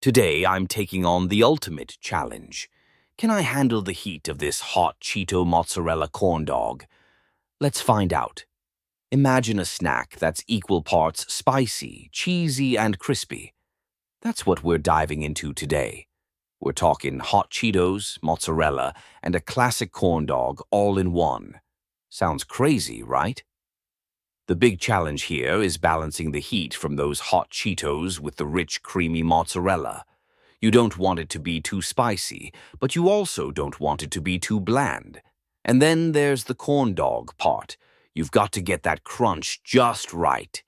Today, I'm taking on the ultimate challenge. Can I handle the heat of this hot Cheeto mozzarella corn dog? Let's find out. Imagine a snack that's equal parts spicy, cheesy, and crispy. That's what we're diving into today. We're talking hot Cheetos, mozzarella, and a classic corn dog all in one. Sounds crazy, right? The big challenge here is balancing the heat from those hot Cheetos with the rich, creamy mozzarella. You don't want it to be too spicy, but you also don't want it to be too bland. And then there's the corn dog part. You've got to get that crunch just right.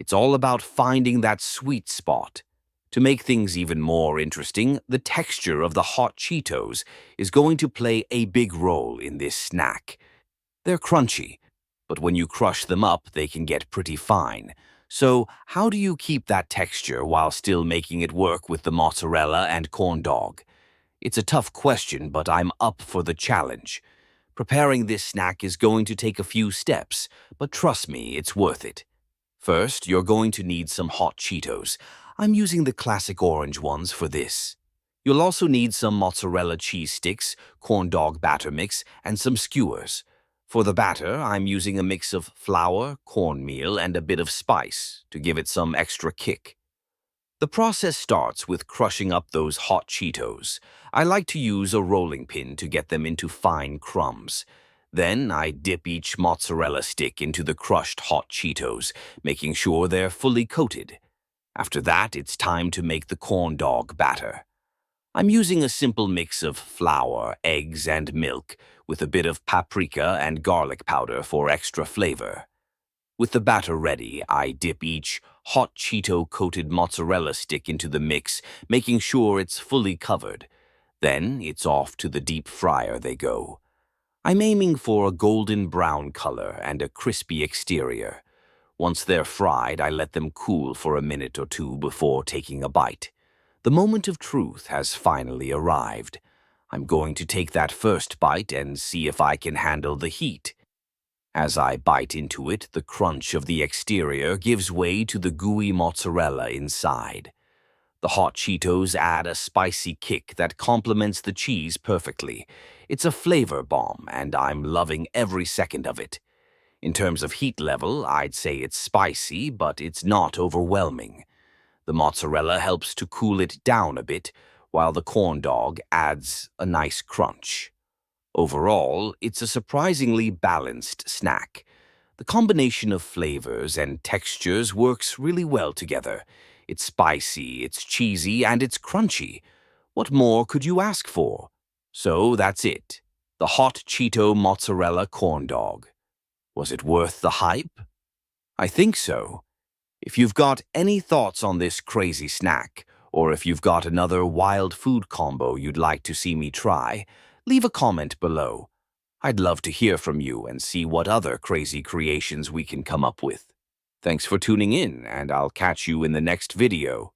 It's all about finding that sweet spot. To make things even more interesting, the texture of the hot Cheetos is going to play a big role in this snack. They're crunchy, but when you crush them up, they can get pretty fine. So, how do you keep that texture while still making it work with the mozzarella and corn dog? It's a tough question, but I'm up for the challenge. Preparing this snack is going to take a few steps, but trust me, it's worth it. First, you're going to need some hot Cheetos. I'm using the classic orange ones for this. You'll also need some mozzarella cheese sticks, corn dog batter mix, and some skewers. For the batter, I'm using a mix of flour, cornmeal, and a bit of spice to give it some extra kick. The process starts with crushing up those hot Cheetos. I like to use a rolling pin to get them into fine crumbs. Then I dip each mozzarella stick into the crushed hot Cheetos, making sure they're fully coated. After that, it's time to make the corn dog batter. I'm using a simple mix of flour, eggs, and milk, with a bit of paprika and garlic powder for extra flavor. With the batter ready, I dip each hot Cheeto-coated mozzarella stick into the mix, making sure it's fully covered. Then it's off to the deep fryer they go. I'm aiming for a golden brown color and a crispy exterior. Once they're fried, I let them cool for a minute or two before taking a bite. The moment of truth has finally arrived. I'm going to take that first bite and see if I can handle the heat. As I bite into it, the crunch of the exterior gives way to the gooey mozzarella inside. The hot Cheetos add a spicy kick that complements the cheese perfectly. It's a flavor bomb, and I'm loving every second of it. In terms of heat level, I'd say it's spicy, but it's not overwhelming. The mozzarella helps to cool it down a bit, while the corn dog adds a nice crunch. Overall, it's a surprisingly balanced snack. The combination of flavors and textures works really well together. It's spicy, it's cheesy, and it's crunchy. What more could you ask for? So that's it. The hot Cheeto mozzarella corn dog. Was it worth the hype? I think so. If you've got any thoughts on this crazy snack, or if you've got another wild food combo you'd like to see me try, leave a comment below. I'd love to hear from you and see what other crazy creations we can come up with. Thanks for tuning in, and I'll catch you in the next video.